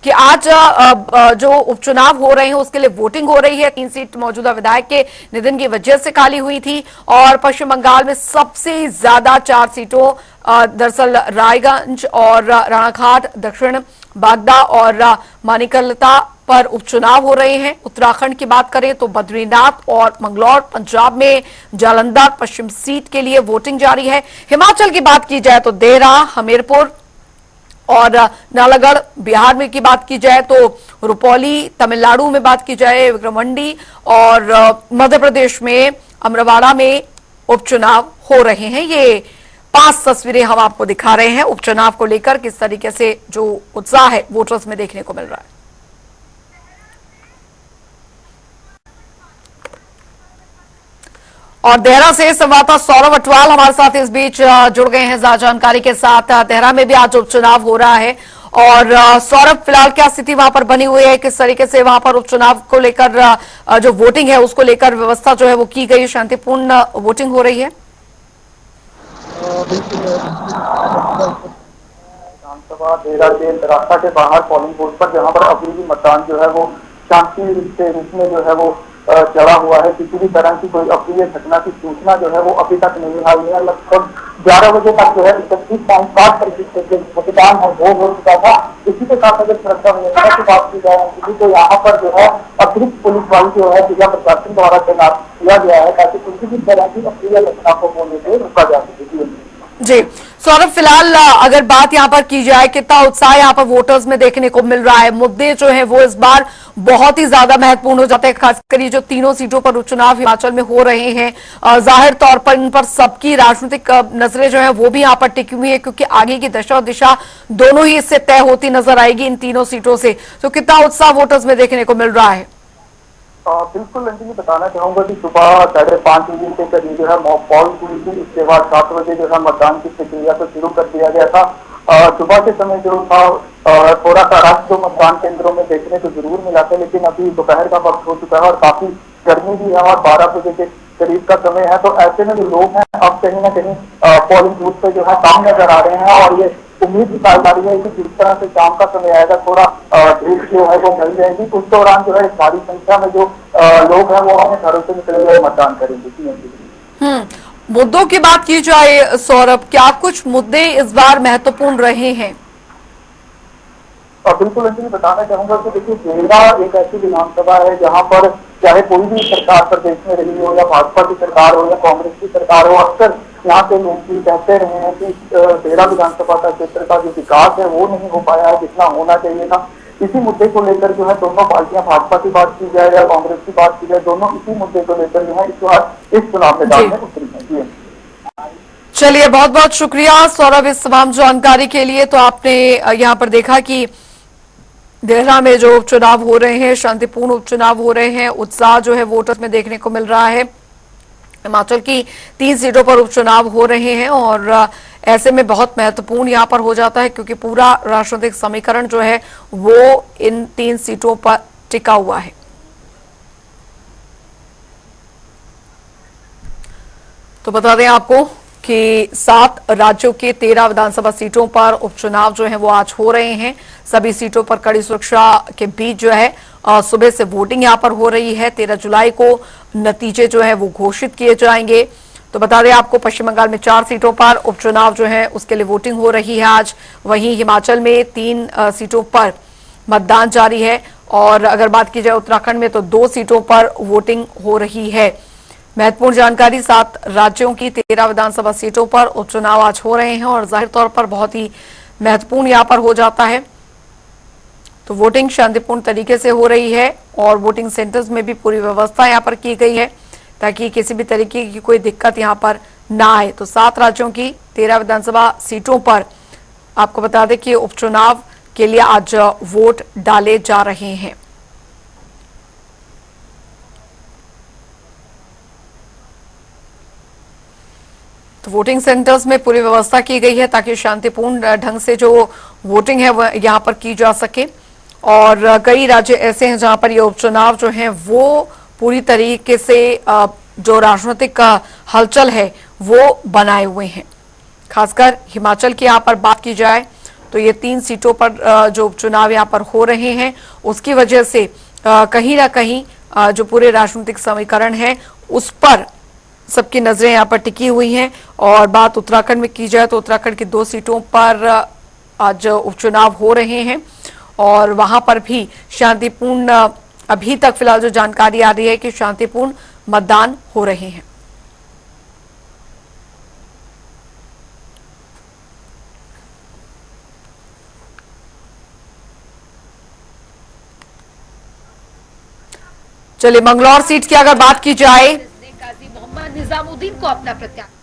कि आज जो उपचुनाव हो रहे हैं उसके लिए वोटिंग हो रही है। 3 सीट मौजूदा विधायक के निधन की वजह से खाली हुई थी और पश्चिम बंगाल में सबसे ज्यादा 4 सीटों दरअसल रायगंज और राणाघाट, दक्षिण बागदा और मानिकलता पर उपचुनाव हो रहे हैं। उत्तराखंड की बात करें तो बद्रीनाथ और मंगलौर, पंजाब में जालंधर पश्चिम सीट के लिए वोटिंग जारी है। हिमाचल की बात की जाए तो देहरा, हमीरपुर और नालागढ़, बिहार में की बात की जाए तो रुपौली, तमिलनाडु में बात की जाए विक्रमंडी और मध्य प्रदेश में अमरवाड़ा में उपचुनाव हो रहे हैं। ये 5 तस्वीरें हम आपको दिखा रहे हैं उपचुनाव को लेकर किस तरीके से जो उत्साह है वोटर्स में देखने को मिल रहा है। और देहरा से संवाददाता सौरभ अटवाल हमारे साथ इस बीच जुड़ गए हैं ज्यादा जानकारी के साथ। देहरा में भी आज उपचुनाव हो रहा है और सौरभ, फिलहाल क्या स्थिति वहां पर बनी हुई है, किस तरीके से वहां पर उपचुनाव को लेकर जो वोटिंग है उसको लेकर व्यवस्था जो है वो की गई है, शांतिपूर्ण वोटिंग हो रही है? विधानसभा देहरा के रास्ता के बाहर पोलिंग बूथ पर जहां पर अभी भी मतदान जो है वो शांति के रूप में जो है वो चढ़ा हुआ है। किसी भी तरह की कोई अप्रिय घटना की सूचना जो है वो अभी तक नहीं आई है। लगभग 11 बजे तक जो है 31.60% मतदान है वो हो चुका था। इसी के साथ अगर सुरक्षा व्यवस्था की बात की जाए तो यहाँ पर जो है अतिरिक्त पुलिस बल जो है जिला प्रशासन द्वारा तैनात किया गया है ताकि किसी भी तरह की अप्रिय घटना को होने से रोका जा सके। जी सौरभ, फिलहाल अगर बात यहाँ पर की जाए कितना उत्साह यहाँ पर वोटर्स में देखने को मिल रहा है? मुद्दे जो हैं वो इस बार बहुत ही ज्यादा महत्वपूर्ण हो जाते हैं, खासकर ये जो तीनों सीटों पर उपचुनाव हिमाचल में हो रहे हैं। जाहिर तौर पर इन पर सबकी राजनीतिक नजरें जो है वो भी यहाँ पर टिकी हुई है क्योंकि आगे की दशा और दिशा दोनों ही इससे तय होती नजर आएगी इन तीनों सीटों से। तो कितना उत्साह वोटर्स में देखने को मिल रहा है? बिल्कुल अंजलि, बताना चाहूंगा कि सुबह 5:30 बजे के करीब जो है मॉक कॉल हुई थी। इसके बाद 7 बजे जो है मतदान की प्रक्रिया को शुरू कर दिया गया था। सुबह के समय जो था थोड़ा सा रश जो मतदान केंद्रों में देखने को जरूर मिला था, लेकिन अभी दोपहर का वक्त हो चुका है और काफी गर्मी भी है और 12 बजे के करीब का समय है। तो ऐसे में जो लोग हैं अब कहीं ना कहीं पोलिंग बूथ पे जो है कम नजर आ रहे हैं और ये उम्मीद निकाल जा रही है कि जिस तरह से शाम का समय आएगा थोड़ा धूप जो है वो मिल जाएगी। उस दौरान जो है भारी संख्या में जो लोग हैं वो अपने घरों से निकले हुए मतदान करेंगे। मुद्दों की बात की जाए सौरभ, क्या कुछ मुद्दे इस बार महत्वपूर्ण रहे हैं? और बिल्कुल अंजलि, बताना चाहूंगा कि देखिए देहरा एक ऐसी विधानसभा है जहां पर चाहे कोई भी सरकार प्रदेश में रही हो या भाजपा की सरकार हो या कांग्रेस की सरकार हो, अक्सर यहाँ के लोग भी कहते रहे हैं कि देहरा विधानसभा का क्षेत्र का जो विकास है वो नहीं हो पाया है जितना होना चाहिए था। इसी मुद्दे को लेकर जो है दोनों पार्टियां, भाजपा की बात की जाए या कांग्रेस की बात की जाए, दोनों इसी मुद्दे को लेकर जो है इस बार इस चुनाव मैदान में उतरी है। चलिए, बहुत बहुत शुक्रिया सौरभ इस तमाम जानकारी के लिए। तो आपने यहाँ पर देखा कि देहरा में जो उपचुनाव हो रहे हैं, शांतिपूर्ण उपचुनाव हो रहे हैं, उत्साह जो है वोटर्स में देखने को मिल रहा है। हिमाचल की 3 सीटों पर उपचुनाव हो रहे हैं और ऐसे में बहुत महत्वपूर्ण यहां पर हो जाता है क्योंकि पूरा राजनीतिक समीकरण जो है वो इन 3 सीटों पर टिका हुआ है। तो बता दें आपको कि 7 राज्यों के 13 विधानसभा सीटों पर उपचुनाव जो है वो आज हो रहे हैं। सभी सीटों पर कड़ी सुरक्षा के बीच जो है सुबह से वोटिंग यहां पर हो रही है। 13 जुलाई को नतीजे जो है वो घोषित किए जाएंगे। तो बता दें आपको पश्चिम बंगाल में 4 सीटों पर उपचुनाव जो है उसके लिए वोटिंग हो रही है आज। वहीं हिमाचल में 3 सीटों पर मतदान जारी है और अगर बात की जाए उत्तराखंड में तो 2 सीटों पर वोटिंग हो रही है। महत्वपूर्ण जानकारी, 7 राज्यों की 13 विधानसभा सीटों पर उपचुनाव आज हो रहे हैं और जाहिर तौर पर बहुत ही महत्वपूर्ण यहां पर हो जाता है। तो वोटिंग शांतिपूर्ण तरीके से हो रही है और वोटिंग सेंटर्स में भी पूरी व्यवस्था यहां पर की गई है ताकि किसी भी तरीके की कोई दिक्कत यहां पर ना आए। तो 7 राज्यों की 13 विधानसभा सीटों पर आपको बता दें कि उपचुनाव के लिए आज वोट डाले जा रहे हैं। तो वोटिंग सेंटर्स में पूरी व्यवस्था की गई है ताकि शांतिपूर्ण ढंग से जो वोटिंग है वह यहां पर की जा सके। और कई राज्य ऐसे हैं जहां पर ये उपचुनाव जो है वो पूरी तरीके से जो राजनीतिक हलचल है वो बनाए हुए हैं। खासकर हिमाचल की यहां पर बात की जाए तो ये 3 सीटों पर जो उपचुनाव यहाँ पर हो रहे हैं, उसकी वजह से कहीं ना कहीं जो पूरे राजनीतिक समीकरण है उस पर सबकी नजरें यहाँ पर टिकी हुई हैं। और बात उत्तराखंड में की जाए तो उत्तराखंड की 2 सीटों पर आज उपचुनाव हो रहे हैं और वहां पर भी शांतिपूर्ण, अभी तक फिलहाल जो जानकारी आ रही है कि शांतिपूर्ण मतदान हो रहे हैं। चलिए, मंगलौर सीट की अगर बात की जाए, काजी मोहम्मद निजामुद्दीन को अपना प्रत्याशी।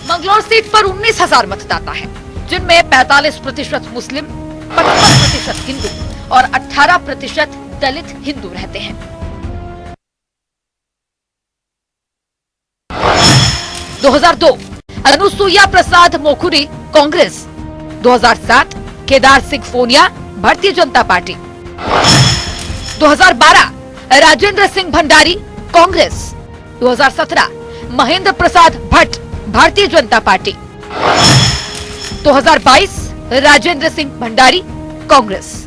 मंगलौर सीट पर 19,000 मतदाता हैं, जिनमें 45% मुस्लिम, 55% हिंदू और 18% दलित हिंदू रहते हैं। 2002 अनुसुईया प्रसाद मोखुरी कांग्रेस, 2007 केदार सिंह फोनिया भारतीय जनता पार्टी, 2012 राजेंद्र सिंह भंडारी कांग्रेस, 2017 महेंद्र प्रसाद भट्ट भारतीय जनता पार्टी, 2022 राजेंद्र सिंह भंडारी कांग्रेस।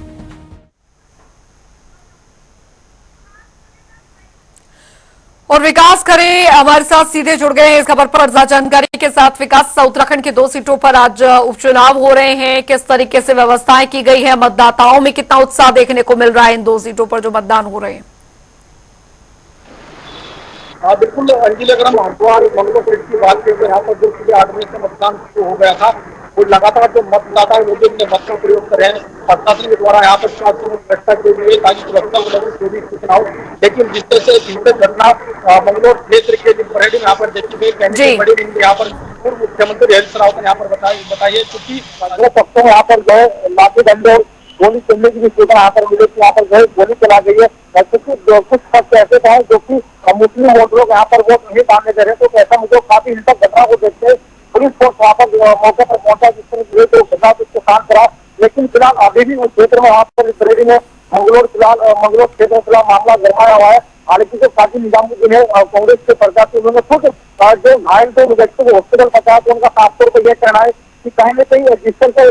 और विकास खरे हमारे साथ सीधे जुड़ गए हैं इस खबर पर ज्यादा जानकारी के साथ। विकास, उत्तराखंड की 2 सीटों पर आज उपचुनाव हो रहे हैं, किस तरीके से व्यवस्थाएं की गई है, मतदाताओं में कितना उत्साह देखने को मिल रहा है इन 2 सीटों पर जो मतदान हो रहे हैं? हाँ बिल्कुल अंजिल, अगर हम हरिद्वार मंगलौर सीट की बात करें तो यहाँ पर जो सुबह 8 बजे से मतदान शुरू हो गया था, वो लगातार जो मतदाता लोग अपने मत का प्रयोग कर रहे हैं। प्रशासन के द्वारा यहाँ पर व्यवस्था की गई है ताकि सुरक्षा को लेकर कोई भी सूचना हो। लेकिन जिस तरह से हिंसक घटना मंगलौर क्षेत्र के परेड में यहाँ पर देखी गई, कहने की बड़ी यहाँ पर पूर्व मुख्यमंत्री हरीश रावत ने यहाँ पर बताइए क्योंकि दो पक्षों में यहाँ पर जो है लाठी डंडे और गोली चलने की भी सूचना यहाँ पर मिली, यहाँ पर जो है गोली चला गई है। क्योंकि कुछ पक्ष ऐसे हैं जो कि मुस्लिम वोटरों को यहाँ पर वोट नहीं डालने दे रहे, तो ऐसा मुझे काफी हिंसक घटना को देखते पुलिस फोर्स वहाँ पर मौके पर पहुंचा, जिस तरह तो घटना को शांत करा। लेकिन फिलहाल अभी भी उस क्षेत्र में वहाँ पर रेडी में मंगलौर क्षेत्र में फिलहाल मामला गरमाया हुआ है। हालांकि जो काजी निजामुद्दीन है कांग्रेस के प्रत्याशी, उन्होंने खुद जो घायल थे व्यक्ति को हॉस्पिटल पहुंचाया, तो उनका साफ तौर पर यह कहना है कि कहीं न कहीं जिस तरह से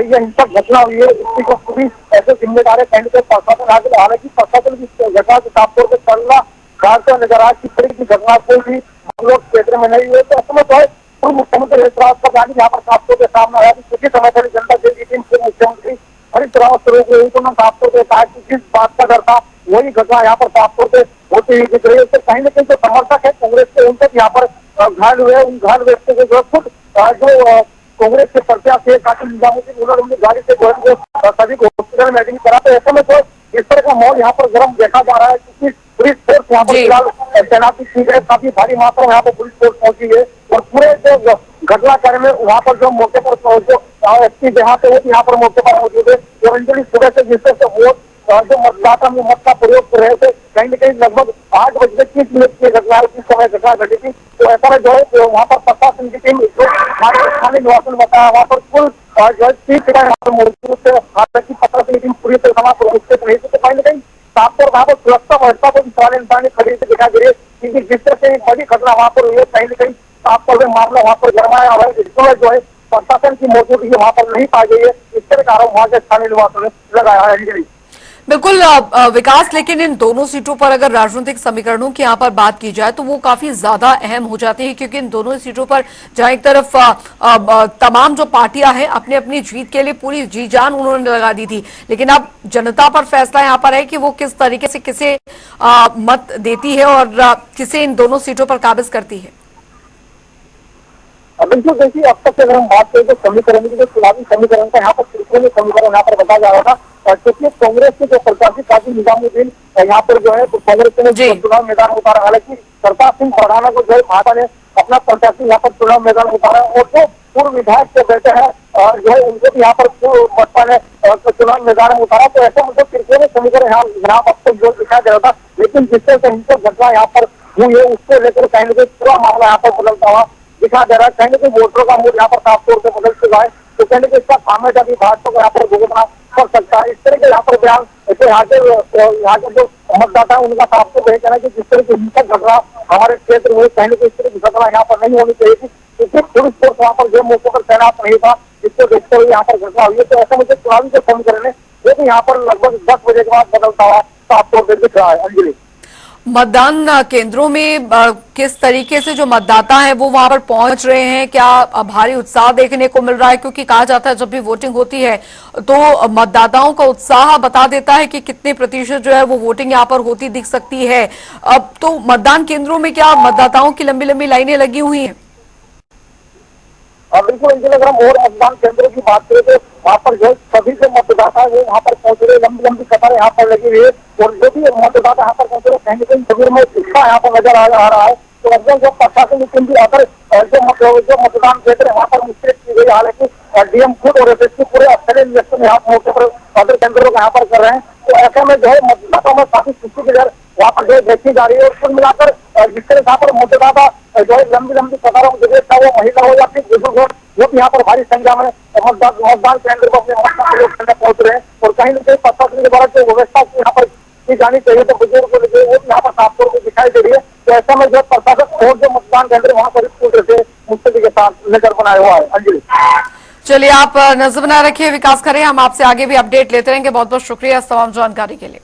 यह हिंसक घटना हुई है इसकी को पूरी ऐसे जिम्मेदार है कहने के प्रशासन आगे। हालांकि प्रशासन की घटना के साफ तौर पर चलना खासकर नजर आ कि तरह की घटना कोई भी मंगलौर क्षेत्र में नहीं हुई। तो असमत है पूर्व मुख्यमंत्री हरीश रावत का बयान यहाँ पर साफ तौर पर सामने आया कि कुछ समय पहले जनता दल की टीम से मुख्यमंत्री हरीश रावत से रोक रही, तो उन्होंने साफ तौर पर कहा कि जिस बात का डर था वही घटना यहाँ पर साफ तौर पर होती हुई दिख रही है। तो कहीं न कहीं जो समर्थक है कांग्रेस के, उन तक यहाँ पर घायल हुए, उन घायल व्यक्ति को जो खुद जो कांग्रेस के प्रत्याशी काजी निजामुद्दीन, उन्होंने गाड़ी से सभी को हॉस्पिटल में एडमिट करा। तो ऐसे में तो इस तरह का माहौल यहाँ पर गर्म देखा जा रहा है क्योंकि पुलिस फोर्स यहाँ पर फिलहाल तैनाती की गई, काफी भारी मात्रा में यहाँ पर पुलिस फोर्स पहुंची है। और पूरे जो घटनाक्रम में वहाँ पर जो मौके पर जो एसपी जहाँ पे यहाँ पर मौके पर मौजूद है, और अंजलि सुबह से जिस तरह से वोट जो मतदाता में मत का प्रयोग कर रहे थे, कहीं न कहीं लगभग 8:30 की घटना है, जिस समय घटना घटी थी। तो ऐसा में जो है वहाँ पर प्रशासन की टीम स्थानीय निवासन बताया, वहाँ पर कुल जो है 30 जगह यहाँ पर मौजूद थे। हालांकि प्रशासन की टीम पूरी तरह वहाँ पर उपस्थित नहीं थी, तो कहीं न कहीं साफ तौर वहाँ पर सुरक्षा व्यवस्था को इंसान खड़ी से दिखाई दे रही है क्योंकि जिस तरह से एक बड़ी घटना वहाँ पर हुई है, कहीं न कहीं साफ तौर पर मामला वहाँ पर गरमाया हुआ है। इस समय जो है प्रशासन की मौजूदगी वहाँ पर नहीं पाई गई है, इस तरह का आरोप वहाँ के स्थानीय निवासियों ने लगाया है। बिल्कुल विकास, लेकिन इन दोनों सीटों पर अगर राजनीतिक समीकरणों की यहाँ पर बात की जाए तो वो काफी ज्यादा अहम हो जाती है, क्योंकि इन दोनों सीटों पर जहाँ एक तरफ तमाम जो पार्टियां हैं अपनी अपनी जीत के लिए पूरी जी जान उन्होंने लगा दी थी, लेकिन अब जनता पर फैसला यहाँ पर है कि वो किस तरीके से किसे मत देती है और किसे इन दोनों सीटों पर काबिज करती है। बिल्कुल देखिए, अब तक अगर हम बात करें तो समीकरण की जो चुनावी समीकरण का यहाँ पर त्रिकोणीय समीकरण यहाँ पर बताया जा रहा था, क्योंकि कांग्रेस के जो प्रत्याशी काजी निजामुद्दीन यहाँ पर जो है तो कांग्रेस ने चुनाव मैदान उतारा। हालांकि सरताज सिंह पठाना को जो है भाजपा ने अपना प्रत्याशी यहाँ पर चुनाव मैदान उतारा, और जो पूर्व विधायक के बेटे हैं जो है उनको भी यहाँ पर भाजपा ने चुनाव मैदान में उतारा। तो ऐसा मतलब त्रिकोणीय समीकरण यहाँ अब तक जो दिखाई दे रहा था, लेकिन जिस तरह से हिंसक घटना यहाँ पर हुई है उसको लेकर कहीं न कहीं पूरा मामला यहाँ पर बदलता हुआ दिखा दे रहा है। कहीं न कहीं वोटरों का मूड यहाँ पर साफ तौर पर बदल चुका है, तो कहीं न कहीं इसका खामियाजा भी भाजपा को यहाँ पर भुगतना पड़ सकता है। इस तरह के यहाँ पर बयान यहाँ के जो मतदाता है उनका साफ तो यही कहना है कि जिस तरह की हिंसक घटना हमारे क्षेत्र में कहीं ना कहीं इस तरह की घटना यहाँ पर नहीं होनी चाहिए थी, क्योंकि पुलिस फोर्स वहाँ पर जो मौके पर तैनात नहीं था, जिसको देखते हुए यहाँ पर घटना हुई है। तो ऐसे मुझे चुनावी जो समीकरण है वो भी यहाँ पर लगभग 10 बजे के बाद बदलता हुआ साफ तौर पर दिख रहा है। अंजलि, मतदान केंद्रों में किस तरीके से जो मतदाता हैं वो वहां पर पहुंच रहे हैं, क्या भारी उत्साह देखने को मिल रहा है? क्योंकि कहा जाता है जब भी वोटिंग होती है तो मतदाताओं का उत्साह बता देता है कि कितने प्रतिशत जो है वो वोटिंग यहाँ पर होती दिख सकती है। अब तो मतदान केंद्रों में क्या मतदाताओं की लंबी लंबी लाइनें लगी हुई हैं? बिल्कुल अंजलि, अगर हम और मतदान केंद्रों की बात करें तो वहाँ पर जो सभी जो मतदाता है वो वहाँ पर पहुंच रहे, लंबी लंबी कतारें यहाँ पर लगी हुई है। और जो भी मतदाता यहाँ पर पहुंच रहे कहीं ना कहीं शिविर में उत्साह यहाँ पर नजर आ रहा है। तो अगर जो प्रशासन की टीम भी आकर जो मतदान केंद्र है वहाँ पर मुस्तैद की गई, हालांकि डीएम खुद और एसएसपी पूरे स्थलीय निरीक्षण यहाँ मौके पर अदर केंद्रों का यहाँ पर कर रहे हैं। तो ऐसे में जो है मतदाताओं में काफी खुशी की लहर वहाँ पर जो देखी जा रही है। और कुल मिलाकर जिस तरह यहाँ पर मतदाता जो है लंबी लंबी कतारों में जगह वो महिला हो या फिर बुजुर्ग हो, वो भी यहाँ पर भारी संख्या में मतदान केंद्र को अपने मत का प्रयोग करने पहुंच रहे हैं। और कहीं ना कहीं प्रशासन के द्वारा जो व्यवस्था यहाँ पर की जानी चाहिए तो बुजुर्ग को वो भी यहाँ पर साफ तौर पर दिखाई दे रही है। तो ऐसा में जो प्रशासन और जो मतदान केंद्र वहाँ पर पूरी तरह से मुस्तैदी के साथ नजर बनाया हुआ है। अंजलि, चलिए आप नजर बना रखिए, विकास करें, हम आपसे आगे भी अपडेट लेते रहेंगे। बहुत बहुत शुक्रिया इस तमाम जानकारी के लिए।